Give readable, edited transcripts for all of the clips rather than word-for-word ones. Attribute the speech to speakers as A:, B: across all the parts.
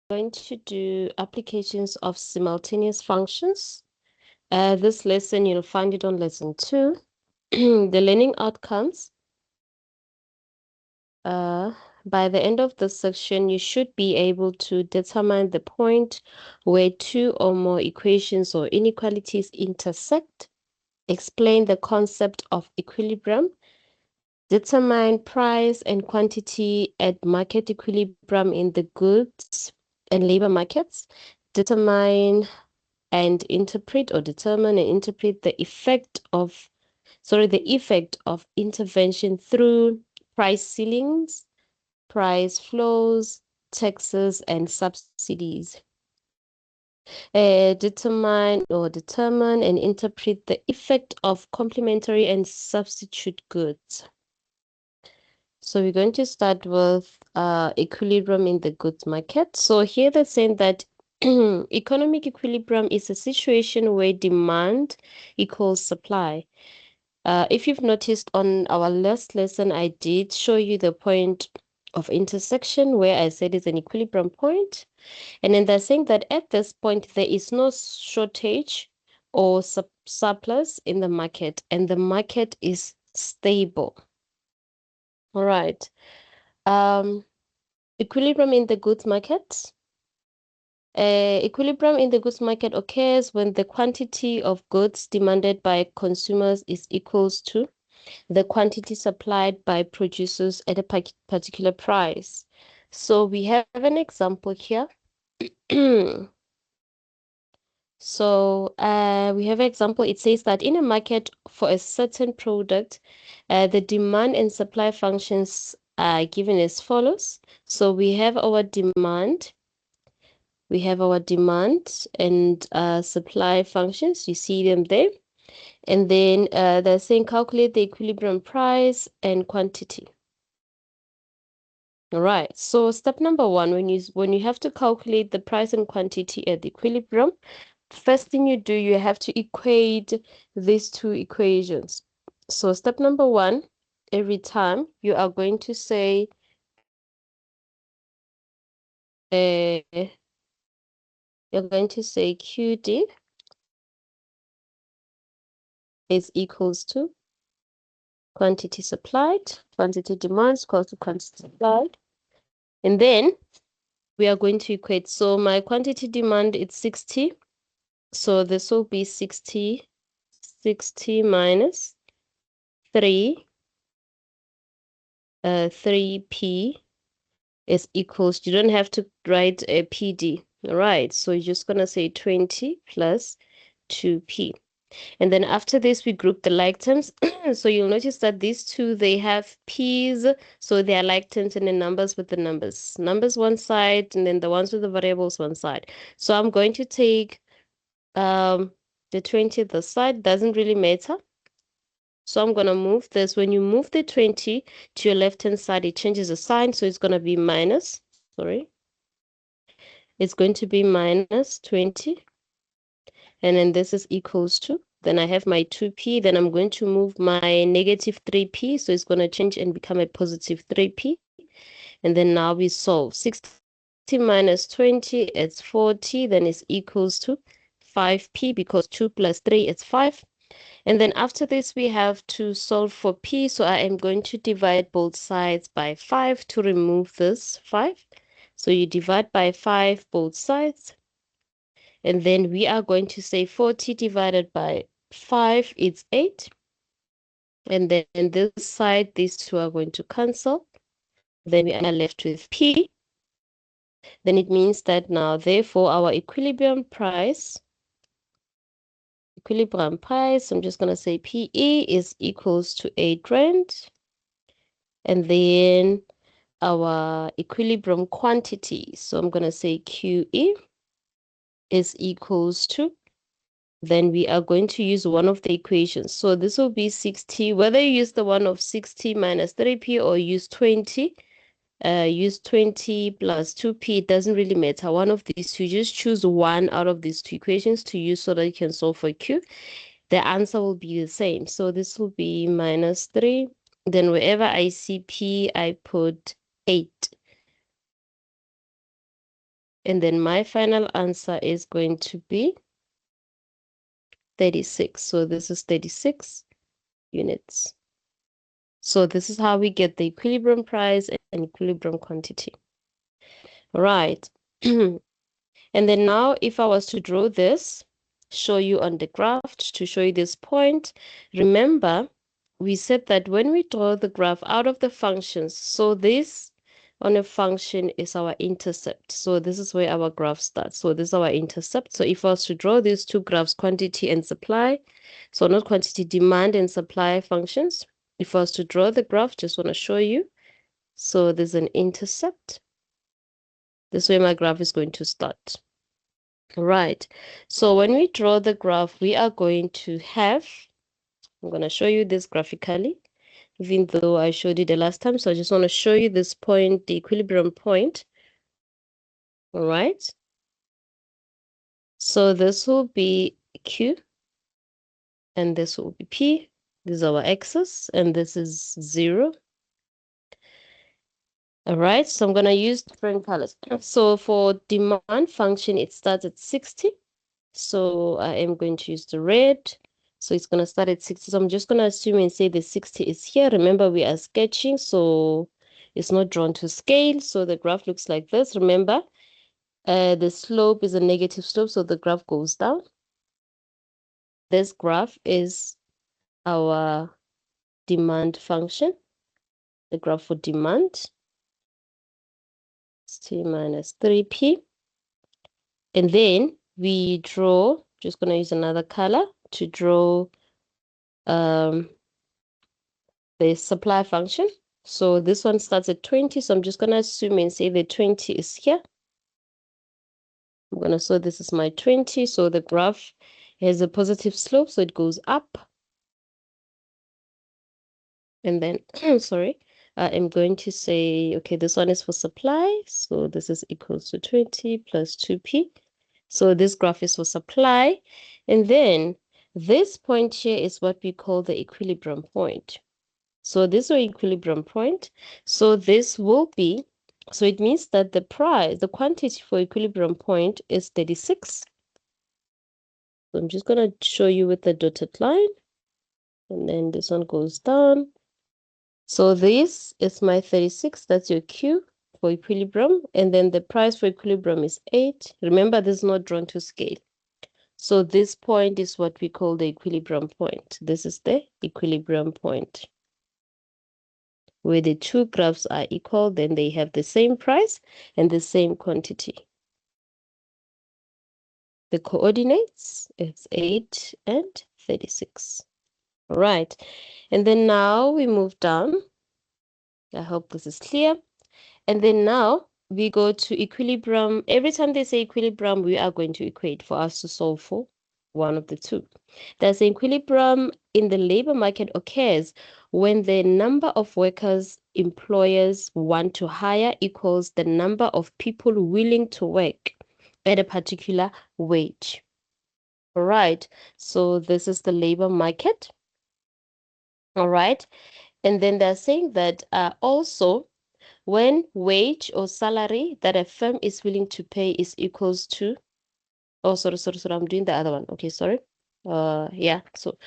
A: going to do applications of simultaneous functions. This lesson, you'll find it on lesson 2. The learning outcomes. By the end of this section, you should be able to determine the point where two or more equations or inequalities intersect, explain the concept of equilibrium, determine price and quantity at market equilibrium in the goods and labor markets, determine and interpret or determine and interpret the effect of intervention through price ceilings, price floors, taxes, and subsidies. Determine and interpret the effect of complementary and substitute goods. So we're going to start with equilibrium in the goods market. So here they're saying that economic equilibrium is a situation where demand equals supply. If you've noticed on our last lesson, I did show you the point of intersection where I said it's an equilibrium point. And then they're saying that at this point, there is no shortage or surplus in the market, and the market is stable. All right. Equilibrium in the goods market. Equilibrium in the goods market occurs when the quantity of goods demanded by consumers is equals to the quantity supplied by producers at a particular price. So we have an example here. So we have an example. It says that in a market for a certain product, the demand and supply functions are given as follows. So we have our demand. We have our demand and supply functions. You see them there. And then they're saying calculate the equilibrium price and quantity. All right. So step number 1, when you have to calculate the price and quantity at the equilibrium, first thing you do, you have to equate these two equations. So step number 1, every time you are going to say you're going to say QD is equals to quantity supplied, quantity demand is equal to quantity supplied. And then we are going to equate. So my quantity demand is 60. So this will be 60 minus 3, 3p is equals, you don't have to write a PD. All right, so you're just going to say 20 plus 2p. And then after this, we group the like terms. So you'll notice that these two, they have p's, so they are like terms, and then numbers with the numbers. Numbers one side, and then the ones with the variables one side. So I'm going to take the 20 this side, doesn't really matter. So I'm going to move this. When you move the 20 to your left-hand side, it changes the sign, so it's going to be minus, it's going to be minus 20. And then this is equals to, then I have my 2p, then I'm going to move my negative 3p, so it's going to change and become a positive 3p. And then now we solve 60 minus 20, it's 40, then it's equals to 5p, because 2 plus 3 is 5. And then after this, we have to solve for p, so I am going to divide both sides by 5 to remove this 5. So you divide by 5 both sides. And then we are going to say 40 divided by 5, it's 8. And then this side, these two are going to cancel. Then we are left with P. Then it means that now, therefore, our equilibrium price, I'm just going to say PE is equals to 8 Rand. And then our equilibrium quantity, so I'm going to say QE is equals to, then we are going to use one of the equations. So this will be 60, whether you use the one of 60 minus 3p or use 20 plus 2p, it doesn't really matter. One of these two, just choose one out of these two equations to use so that you can solve for q. The answer will be the same. So this will be minus 3. Then wherever I see p, I put 8. And then my final answer is going to be 36. So this is 36 units. So this is how we get the equilibrium price and equilibrium quantity. All right. And then now if I was to draw this, show you on the graph to show you this point, remember we said that when we draw the graph out of the functions, so this on a function is our intercept. So this is where our graph starts. So this is our intercept. So if I was to draw these two graphs, quantity and supply, so not quantity, demand and supply functions. If I was to draw the graph, just want to show you. So there's an intercept. This way my graph is going to start. Right. So when we draw the graph, we are going to have, I'm going to show you this graphically, even though I showed you the last time. So I just want to show you this point, the equilibrium point. All right. So this will be Q and this will be P. This is our axis and this is 0. All right. So I'm going to use different colors. So for demand function, it starts at 60. So I am going to use the red. So it's going to start at 60. So I'm just going to assume and say the 60 is here. Remember, we are sketching, so it's not drawn to scale. So the graph looks like this. Remember, the slope is a negative slope, so the graph goes down. This graph is our demand function, the graph for demand. T minus 3P. And then we draw, just going to use another color to draw the supply function. So this one starts at 20. So I'm just going to assume and say the 20 is here. I'm going to say this is my 20. So the graph has a positive slope, so it goes up. And then, sorry, I'm going to say, okay, this one is for supply. So this is equals to 20 plus 2P. So this graph is for supply. And then this point here is what we call the equilibrium point. So this is our equilibrium point. So this will be, so it means that the price, the quantity for equilibrium point is 36. So I'm just going to show you with the dotted line. And then this one goes down. So this is my 36. That's your Q for equilibrium. And then the price for equilibrium is 8. Remember, this is not drawn to scale. So this point is what we call the equilibrium point. This is the equilibrium point. Where the two graphs are equal, then they have the same price and the same quantity. The coordinates is 8 and 36. All right. And then now we move down. I hope this is clear. And then now we go to equilibrium. Every time they say equilibrium, we are going to equate for us to solve for one of the two. There's equilibrium in the labor market occurs when the number of workers employers want to hire equals the number of people willing to work at a particular wage. All right, so this is the labor market. All right, and then they're saying that also when wage or salary that a firm is willing to pay is equals to, oh, sorry, I'm doing the other one. Okay, sorry. Yeah, so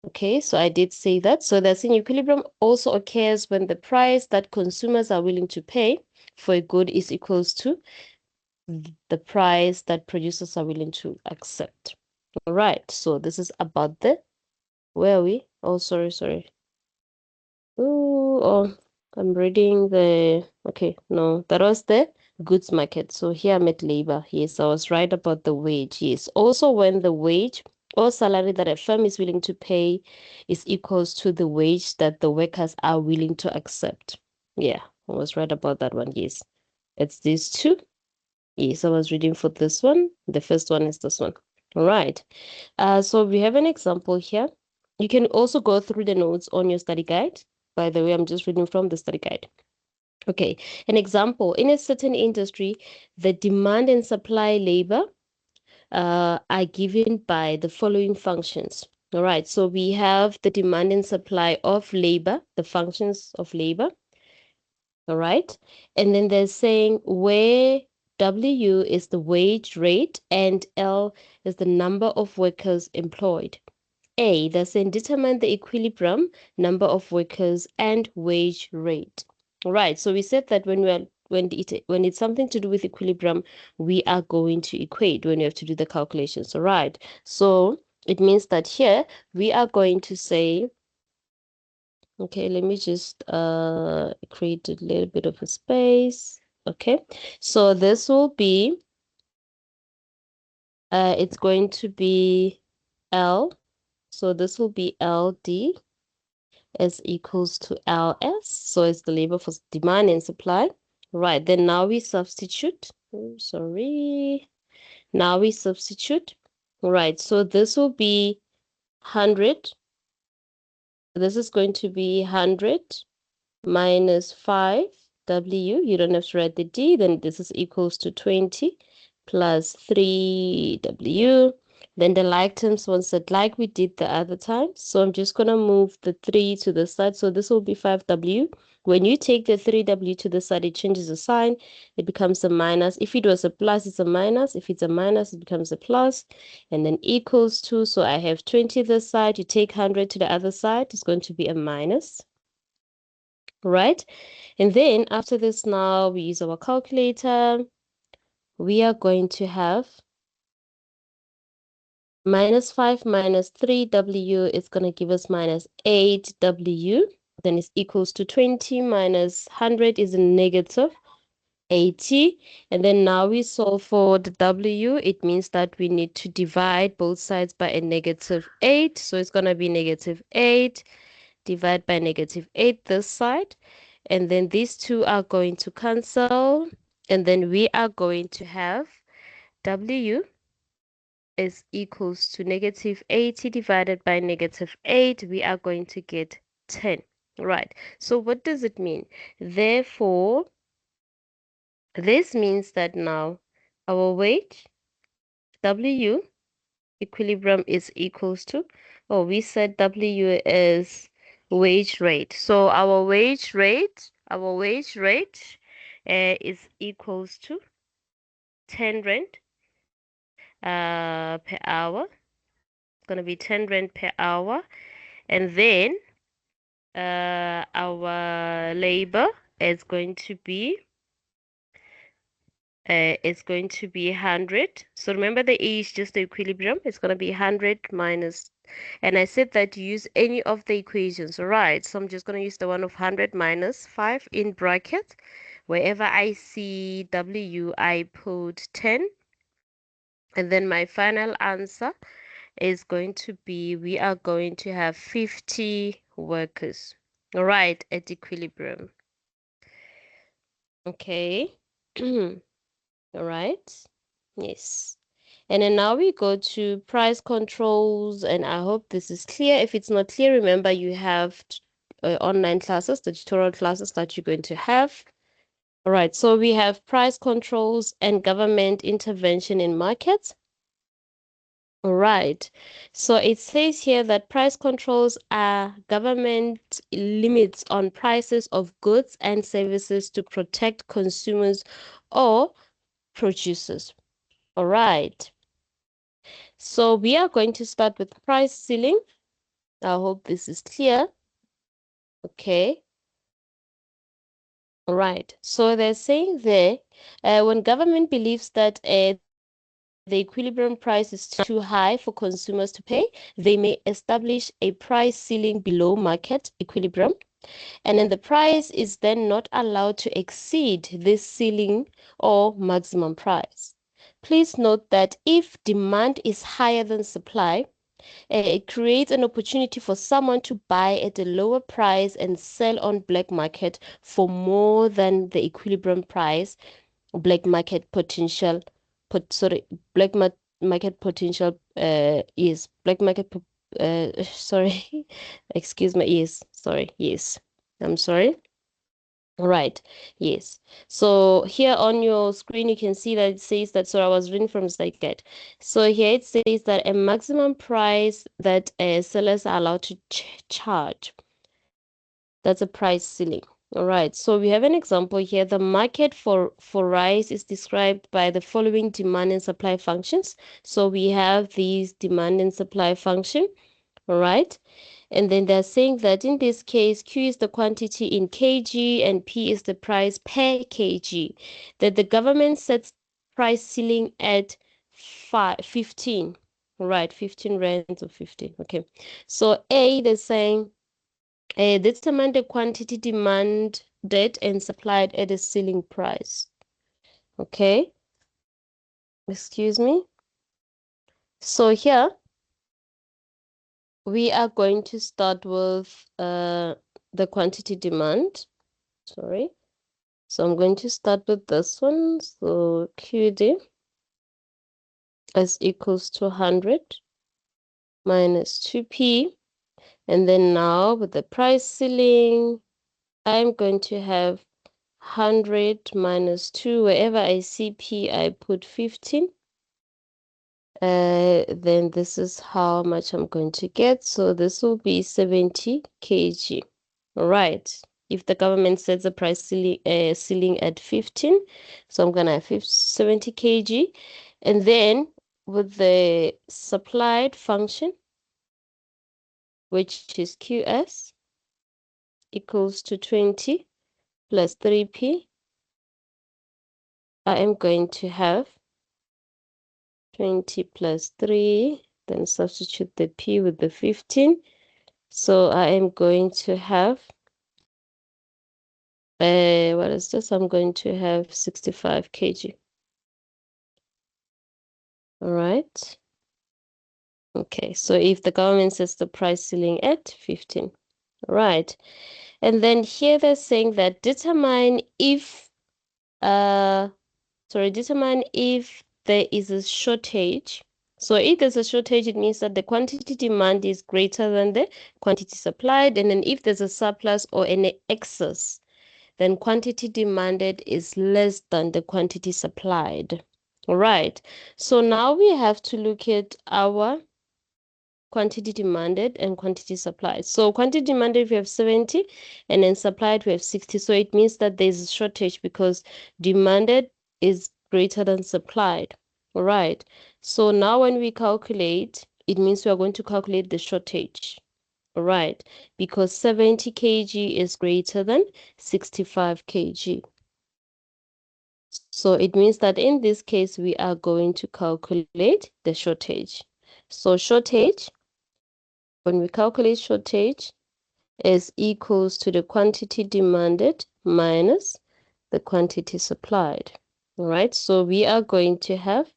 A: okay, so I did say that. So that's in equilibrium also occurs when the price that consumers are willing to pay for a good is equals to the price that producers are willing to accept. All right, so this is about the, where are we? Oh, sorry. Oh, I'm reading the, okay, no, that was the goods market. So here I'm at labor. Yes, I was right about the wage. Yes, also when the wage or salary that a firm is willing to pay is equals to the wage that the workers are willing to accept. Yeah, I was right about that one. Yes, it's these two. Yes, I was reading for this one. The first one is this one. All right. So we have an example here. You can also go through the notes on your study guide. By the way, I'm just reading from the study guide. Okay, an example, in a certain industry, the demand and supply labor are given by the following functions. All right, so we have the demand and supply of labor, the functions of labor. All right, and then they're saying where W is the wage rate and L is the number of workers employed. A, thus then determine the equilibrium, number of workers, and wage rate. All right, so we said that when it's something to do with equilibrium, we are going to equate when we have to do the calculations. All right, so it means that here we are going to say, okay, let me just create a little bit of a space. Okay, so this will be it's going to be L. So this will be LD is equals to LS. So it's the labor for demand and supply. Right, then now we substitute. Oh, sorry. Now we substitute. Right, so this will be 100. This is going to be 100 minus 5W. You don't have to write the D. Then this is equals to 20 plus 3W. Then the like terms once said like we did the other time. So I'm just going to move the 3 to the side. So this will be 5W. When you take the 3W to the side, it changes the sign. It becomes a minus. If it was a plus, it's a minus. If it's a minus, it becomes a plus. And then equals to, so I have 20 this side. You take 100 to the other side, it's going to be a minus. Right? And then after this now, we use our calculator. We are going to have minus 5 minus 3W is going to give us minus 8W. Then it's equals to 20 minus 100 is a negative 80. And then now we solve for the W. It means that we need to divide both sides by a negative 8. So it's going to be negative 8 divided by negative 8 this side. And then these two are going to cancel. And then we are going to have W is equals to negative 80 divided by negative 8. We are going to get 10. Right. So what does it mean? Therefore, this means that now our wage, W, equilibrium is equals to, oh, we said W is wage rate. So our wage rate is equals to 10 rand per hour. It's going to be 10 rand per hour. And then our labor is going to be 100. So remember the E is just the equilibrium. It's going to be 100 minus, and I said that you use any of the equations, all right? So I'm just going to use the one of 100 minus 5 in bracket. Wherever I see W, I put 10. And then my final answer is going to be, we are going to have 50 workers, all right, at equilibrium. Okay. All right. Yes. And then now we go to price controls, and I hope this is clear. If it's not clear, remember you have online classes, the tutorial classes that you're going to have. All right, so we have price controls and government intervention in markets. All right, so it says here that price controls are government limits on prices of goods and services to protect consumers or producers. All right. So we are going to start with price ceiling. I hope this is clear. Okay. All right. So they're saying there, when government believes that the equilibrium price is too high for consumers to pay, they may establish a price ceiling below market equilibrium. And then the price is then not allowed to exceed this ceiling or maximum price. Please note that if demand is higher than supply, it creates an opportunity for someone to buy at a lower price and sell on black market for more than the equilibrium price. Black market potential, market potential is black market. Sorry, excuse my ears. Sorry, yes, I'm sorry. Right, yes. So here on your screen, you can see that it says that, so I was reading from slide guide. So here it says that a maximum price that sellers are allowed to charge. That's a price ceiling. All right, so we have an example here. The market for rice is described by the following demand and supply functions. So we have these demand and supply function, all right? And then they're saying that in this case, Q is the quantity in kg and P is the price per kg. That the government sets price ceiling at 15, right? 15 rands or 15. Okay. So A, they're saying determine the quantity demanded and supplied at a ceiling price. Okay. Excuse me. So here we are going to start with the quantity demand. Sorry. So I'm going to start with this one. So QD is equals to 100 minus 2P. And then now with the price ceiling, I'm going to have 100 minus 2. Wherever I see P, I put 15. Then this is how much I'm going to get. So this will be 70 kg. All right. If the government sets the price ceiling at 15, so I'm gonna have 70 kg. And then with the supplied function, which is QS, equals to 20 plus 3P, I am going to have 20 plus 3, then substitute the P with the 15. So I am going to have, what is this? I'm going to have 65 kg. All right. Okay, so if the government sets the price ceiling at 15, right? And then here they're saying that determine if there is a shortage. So if there's a shortage, it means that the quantity demand is greater than the quantity supplied. And then if there's a surplus or an excess, then quantity demanded is less than the quantity supplied. All right. So now we have to look at our quantity demanded and quantity supplied. So quantity demanded we have 70 and then supplied we have 60. So it means that there's a shortage because demanded is greater than supplied. All right. So now when we calculate, it means we are going to calculate the shortage. All right. Because 70 kg is greater than 65 kg. So it means that in this case, we are going to calculate the shortage. So shortage, when we calculate shortage, is equals to the quantity demanded minus the quantity supplied. All right, so we are going to have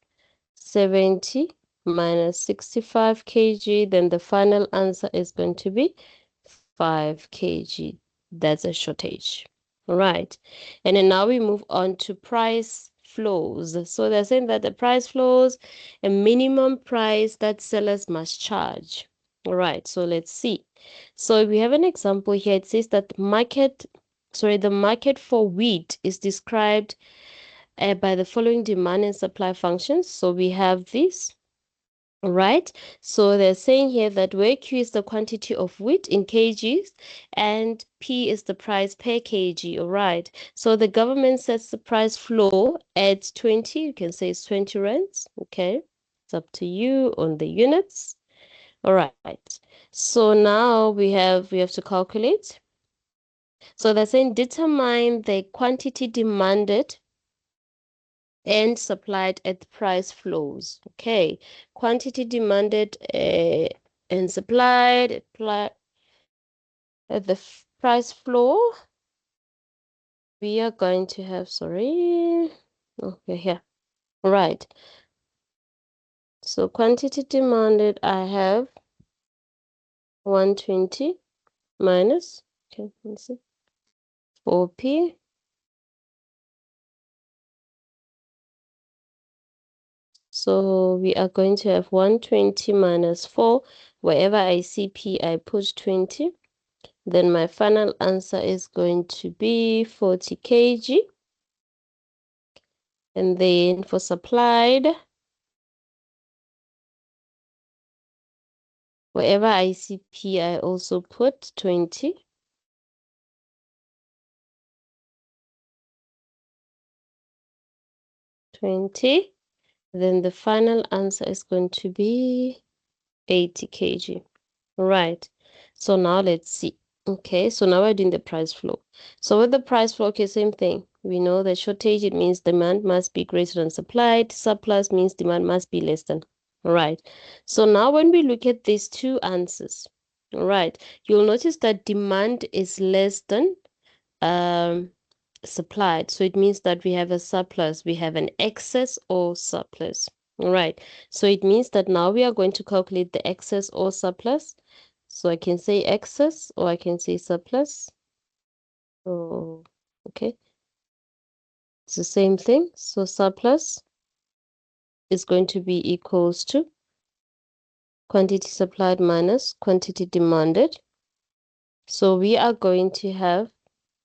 A: 70 minus 65 kg, then the final answer is going to be 5 kg. That's a shortage. All right, and then now we move on to price flows. So they're saying that the price flows, a minimum price that sellers must charge. All right, so let's see. So we have an example here. It says that the market for wheat is described by the following demand and supply functions. So we have this. Right, so they're saying here that where Q is the quantity of wheat in kgs and P is the price per kg. All right, so the government sets the price floor at 20. You can say it's 20 rands. Okay, it's up to you on the units. All right, so now we have to calculate. So they're saying determine the quantity demanded and supplied at the price flows. Okay, quantity demanded and supplied at the price floor. We are going to have, sorry, okay, here, right. So quantity demanded, I have 120 minus, okay, let's see, 4P. So we are going to have 120 minus 4. Wherever I see P, I put 20. Then my final answer is going to be 40 kg. And then for supplied, wherever I see P, I also put 20. 20. Then the final answer is going to be 80 kg. Right. So now let's see. Okay, so now we're doing the price flow. So with the price flow, okay, same thing. We know that shortage, it means demand must be greater than supply. Surplus means demand must be less than. All right. So now when we look at these two answers, all right, you'll notice that demand is less than supplied. So it means that we have a surplus, we have an excess or surplus. All right. So it means that now we are going to calculate the excess or surplus. So I can say excess or I can say surplus. Oh, okay. It's the same thing. So surplus is going to be equals to quantity supplied minus quantity demanded. So we are going to have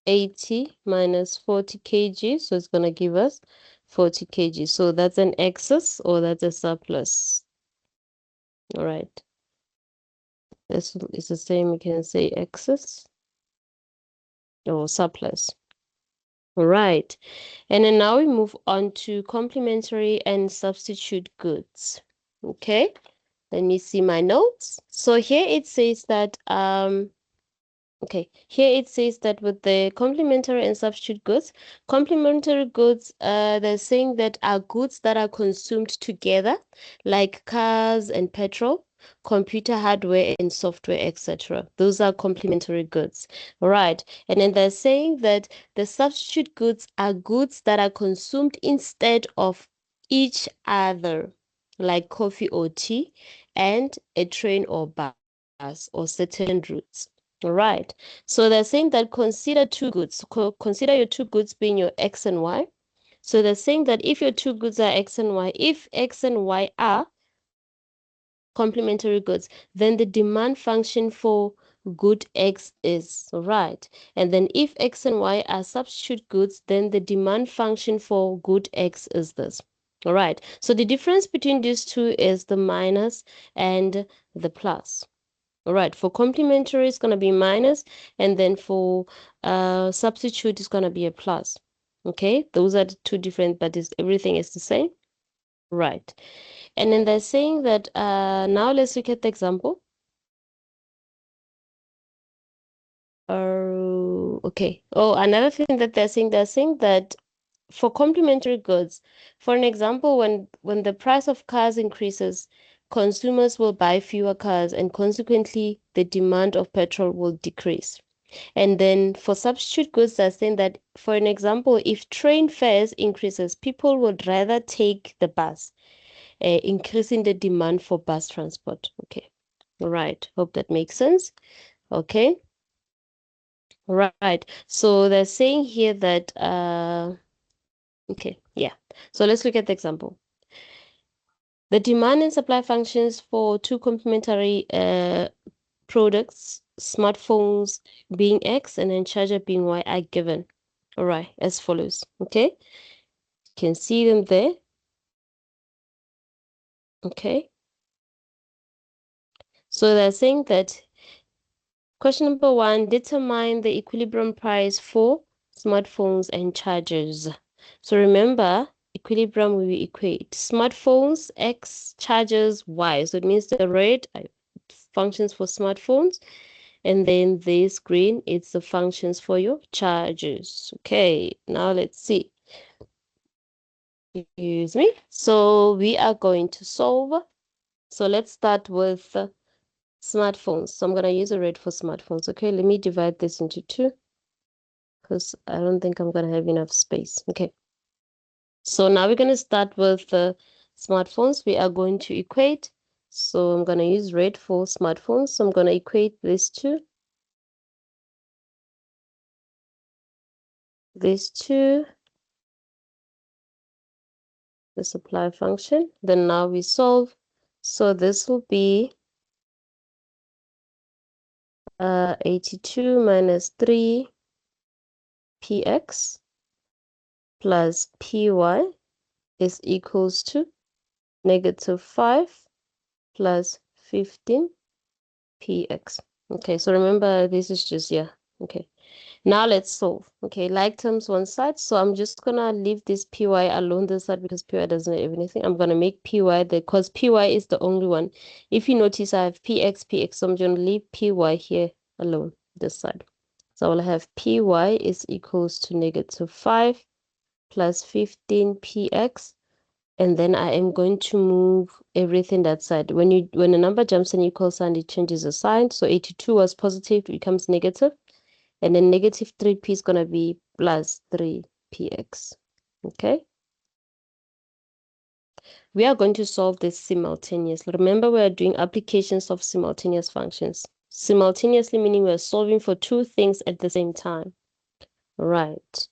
A: 80 minus 40 kg. So it's going to give us 40 kg. So that's an excess or that's a surplus. All right. This is the same. You can say excess or surplus. All right. And then now we move on to complementary and substitute goods. Okay. Let me see my notes. So here it says that okay, here it says that with the complementary and substitute goods, complementary goods, they're saying that are goods that are consumed together, like cars and petrol, computer hardware and software, etc. Those are complementary goods, right? And then they're saying that the substitute goods are goods that are consumed instead of each other, like coffee or tea, and a train or bus or certain routes. All right. So they're saying that consider two goods. Consider your two goods being your X and Y. So they're saying that if your two goods are X and Y, if X and Y are complementary goods, then the demand function for good X is right. And then if X and Y are substitute goods, then the demand function for good X is this. All right. So the difference between these two is the minus and the plus. All right, for complementary, it's going to be minus, and then for substitute, it's going to be a plus. Okay, those are the two different, but everything is the same. Right. And then they're saying that now let's look at the example. Okay. Oh, another thing that they're saying that for complementary goods, for an example, when the price of cars increases, consumers will buy fewer cars, and consequently, the demand of petrol will decrease. And then for substitute goods, they're saying that, for an example, if train fares increases, people would rather take the bus, increasing the demand for bus transport. Okay. All right. Hope that makes sense. Okay. Right. So they're saying here that, okay, yeah. So let's look at the example. The demand and supply functions for two complementary products, smartphones being X and then charger being Y, are given. All right, as follows. Okay, you can see them there. Okay, so they're saying that question number 1, determine the equilibrium price for smartphones and chargers. So remember, equilibrium we equate smartphones X, chargers Y. So it means the red functions for smartphones, and then this green, it's the functions for your chargers. Okay, now let's see. Excuse me. So we are going to solve. So let's start with smartphones. So I'm going to use a red for smartphones. Okay, let me divide this into 2 because I don't think I'm going to have enough space. Okay. So now we're going to start with smartphones. We are going to equate. So I'm going to use red for smartphones. So I'm going to equate these two. These two. The supply function. Then now we solve. So this will be 82 minus 3 px plus py is equals to -5 plus 15 px. Okay, so remember this is just, yeah, okay. Now let's solve. Okay, like terms one side. So I'm just gonna leave this py alone this side because py doesn't have anything. I'm gonna make py because py is the only one. If you notice, I have px, so I'm gonna leave py here alone this side. So I'll have py is equals to -5 plus 15px, and then I am going to move everything that side. When a number jumps an equal sign, it changes the sign. So 82 was positive, it becomes negative. And then negative 3p is going to be plus 3px. Okay? We are going to solve this simultaneously. Remember, we are doing applications of simultaneous functions. Simultaneously meaning we're solving for two things at the same time. Right.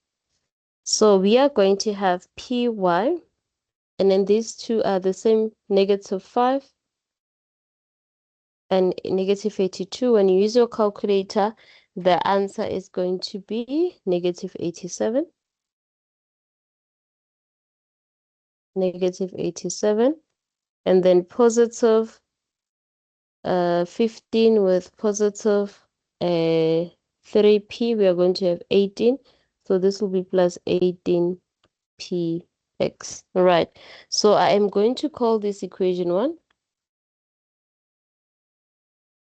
A: So we are going to have py, and then these two are the same, -5 and -82. When you use your calculator, the answer is going to be -87. -87, and then positive 15 with positive 3p, we are going to have 18. So this will be plus 18px. All right. So I am going to call this equation 1.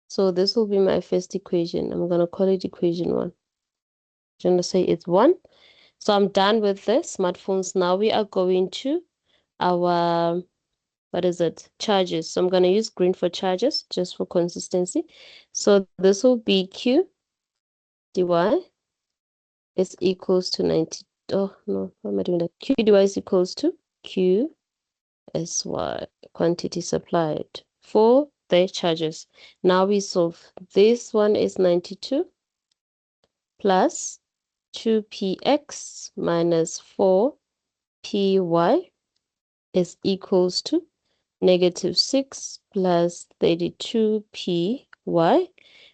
A: So this will be my first equation. I'm going to call it equation 1. I'm going to say it's 1. So I'm done with the smartphones. Now we are going to our, what is it? Charges. So I'm going to use green for charges just for consistency. So this will be Q dy is equals to 90. Oh, no, why am I doing that? Q dy is equals to Q sy, quantity supplied for the charges. Now we solve. This one is 92 plus 2px minus 4py is equals to -6 plus 32py.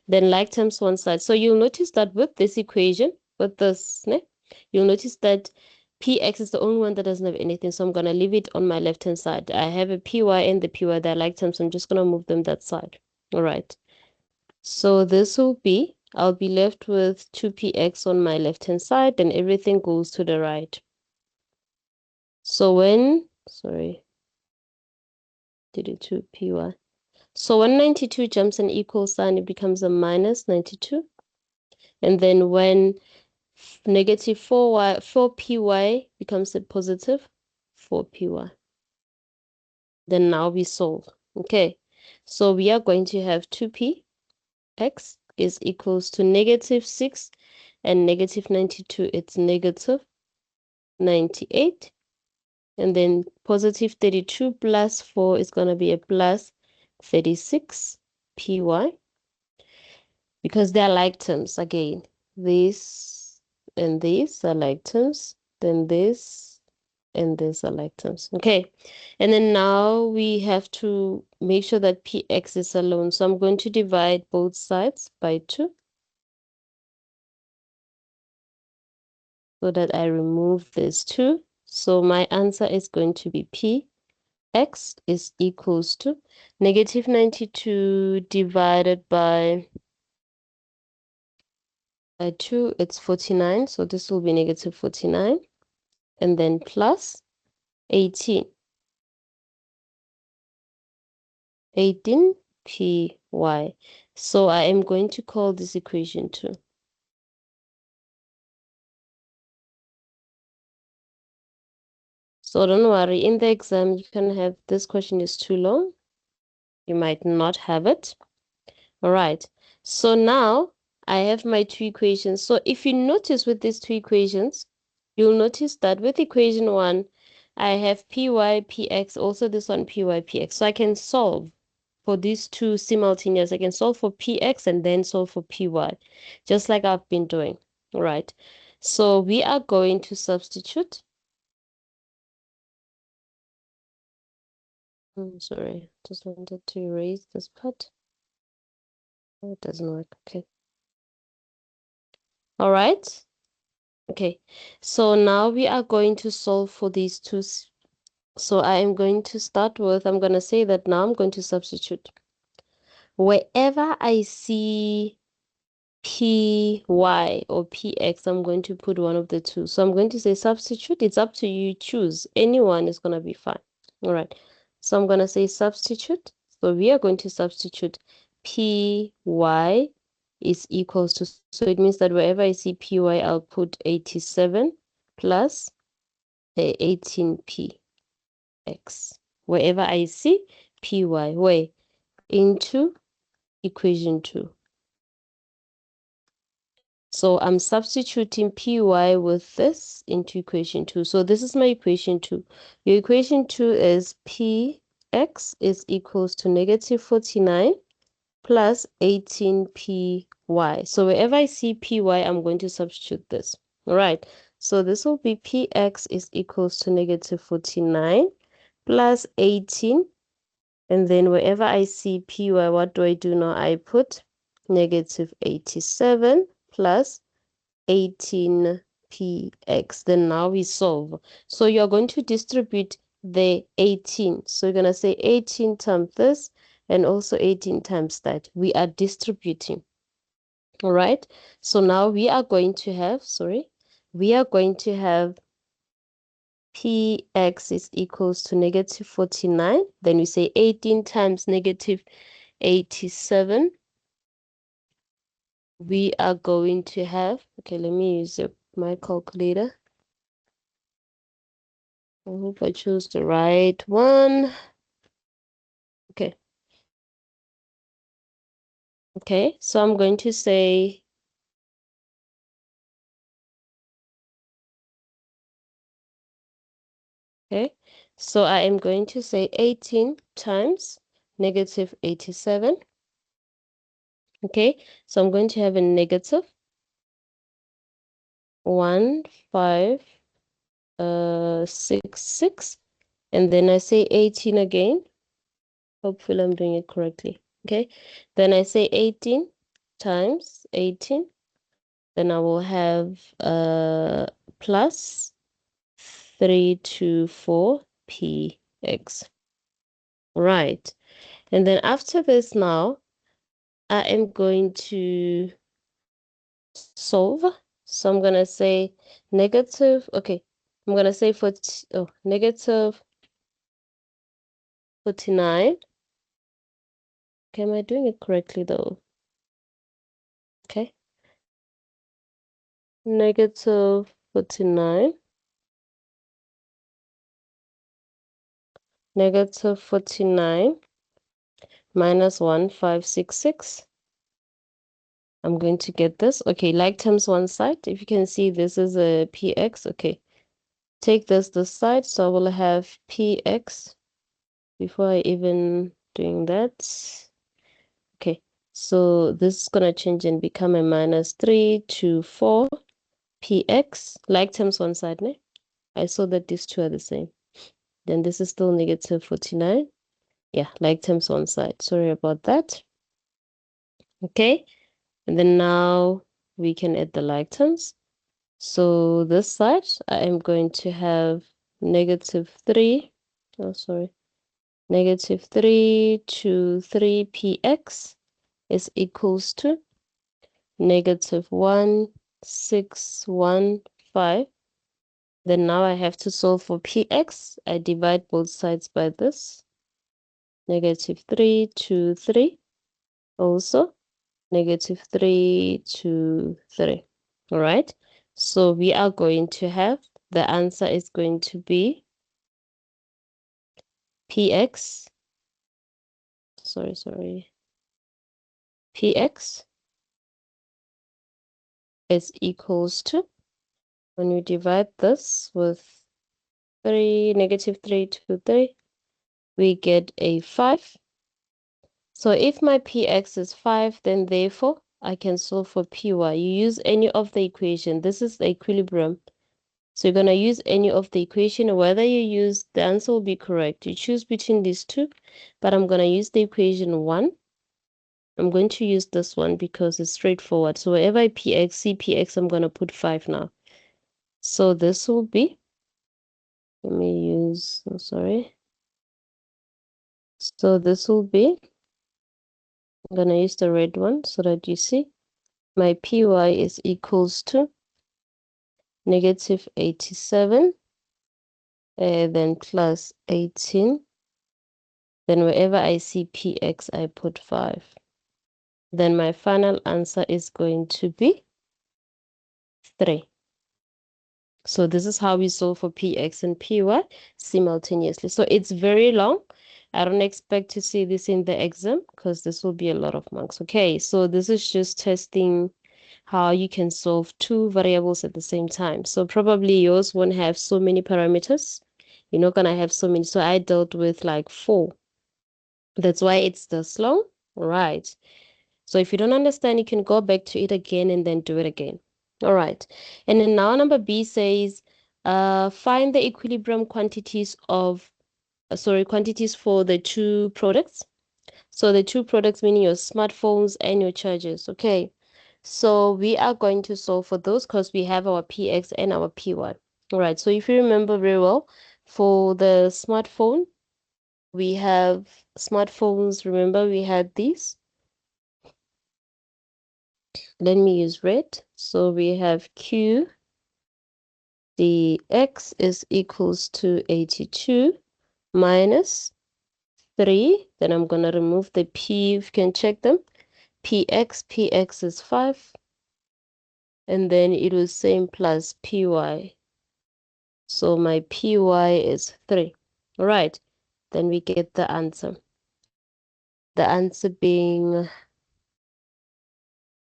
A: Then like terms one side. So you'll notice that with this equation, with this, you'll notice that px is the only one that doesn't have anything. So I'm going to leave it on my left-hand side. I have a py and the py, they're like terms. So I'm just going to move them that side. All right. So this will be, I'll be left with 2px on my left-hand side, and everything goes to the right. So when, sorry, 32py. So when 92 jumps an equal sign, it becomes a minus 92. And then when -4py becomes a positive 4py. Then now we solve. Okay, so we are going to have 2px is equals to -6 and -92. It's -98. And then positive 32 plus 4 is going to be a plus 36py. Because they are like terms again. This and this are like terms. Then this and this are like terms. Okay. And then now we have to make sure that px is alone. So I'm going to divide both sides by 2 so that I remove this 2. So my answer is going to be px is equals to -92 divided by 2, it's 49. So this will be -49. And then plus 18. 18py. So I am going to call this equation 2. So don't worry, in the exam, you can have this question is too long. You might not have it. All right. So now I have my two equations. So if you notice with these two equations, you'll notice that with equation 1, I have py, px, also this one py, px. So I can solve for these two simultaneous. I can solve for px and then solve for py, just like I've been doing. All right. So we are going to substitute. Sorry, just wanted to erase this part. Oh, it doesn't work. Okay. All right. Okay. So now we are going to solve for these two. So I am going to start with, I'm going to say that now I'm going to substitute. Wherever I see py or px, I'm going to put one of the two. So I'm going to say substitute. It's up to you. Choose. Anyone is going to be fine. All right. So I'm going to say substitute. So we are going to substitute py is equals to, so it means that wherever I see py, I'll put 87 plus 18px. Wherever I see py, where? Into equation 2. So I'm substituting py with this into equation 2. So this is my equation 2. Your equation 2 is px is equals to negative 49 plus 18py. So wherever I see py, I'm going to substitute this. All right. So this will be px is equals to negative 49 plus 18. And then wherever I see py, what do I do now? I put negative 87 plus 18px. Then now we solve. So you're going to distribute the 18. So you're going to say 18 times this and also 18 times that. We are distributing. All right. So now we are going to have, we are going to have px is equals to negative 49. Then we say 18 times negative 87. We are going to have, okay, let me use my calculator. I hope I chose the right one. Okay. Okay, so I'm going to say okay. So I am going to say 18 times negative 87. Okay, so I'm going to have a negative 1566. And then I say 18 again. Hopefully I'm doing it correctly. Okay, then I say 18 times 18. Then I will have plus 324px. Right. And then after this now, I am going to solve. So I'm going to say negative, okay. I'm going to say negative 49. Okay, am I doing it correctly though? Okay. Negative 49. Negative 49 minus 1566. I'm going to get this. Okay, like times one side. If you can see, this is a px. Okay, take this side. So I will have px before I even doing that. Okay, so this is going to change and become a minus 324 px. Like times one side, ne? I saw that these two are the same. Then this is still negative 49. Yeah, like times one side. Sorry about that. Okay, and then now we can add the like terms. So this side, I am going to have negative 3. Oh, sorry. Negative 3 to 3px is equals to negative 1615. Then now I have to solve for px. I divide both sides by this. Negative 3 to 3. Also, negative 3 to 3. All right. So we are going to have, the answer is going to be px, px is equals to, when we divide this with 3, negative 3 to 3, we get a 5. So if my px is 5, then therefore I can solve for py. You use any of the equation. This is the equilibrium. So you're going to use any of the equation. Whether you use, the answer will be correct. You choose between these two, but I'm going to use the equation 1. I'm going to use this one because it's straightforward. So wherever I see px, I'm going to put 5 now. So this will be, let me use, So this will be, I'm going to use the red one so that you see. my py is equals to negative 87, then plus 18. Then wherever I see px, I put 5. Then my final answer is going to be 3. So this is how we solve for px and py simultaneously. So it's very long. I don't expect to see this in the exam because this will be a lot of marks. Okay, so this is just testing how you can solve two variables at the same time. So probably yours won't have so many parameters. You're not gonna have so many. So I dealt with like 4. That's why it's this long. All right. So if you don't understand, you can go back to it again and then do it again. All right. And then now number B says, find the equilibrium quantities of, quantities for the two products. So the two products meaning your smartphones and your chargers. Okay. So we are going to solve for those because we have our PX and our PY. All right. So if you remember very well, for the smartphone, we have smartphones. Remember, we had these. Let me use red. So we have Q, the X is equals to 82 minus 3. Then I'm going to remove the P, if you can check them. PX is 5. And then it was same plus PY. So my PY is 3. All right. Then we get the answer. The answer being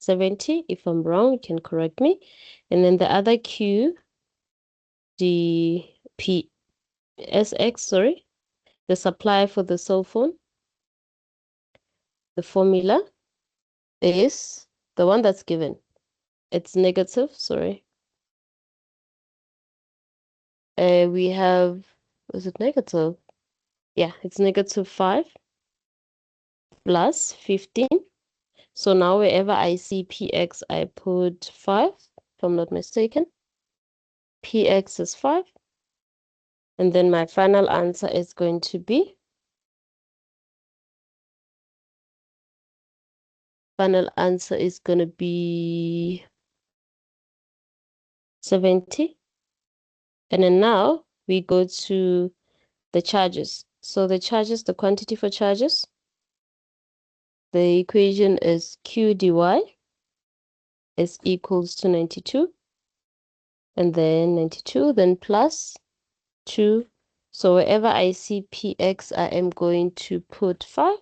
A: 70. If I'm wrong, you can correct me. And then the other Q, the PSX, the supply for the cell phone, the formula is the one that's given. It's negative, we have, is it negative? Yeah, it's negative 5 plus 15. So now wherever I see PX, I put 5, if I'm not mistaken. PX is 5. And then my final answer is going to be, final answer is going to be 70. And then now we go to the charges. So the charges, the quantity for charges, the equation is Q dy is equals to 92. And then 92, then plus 2. So wherever I see px, I am going to put 5.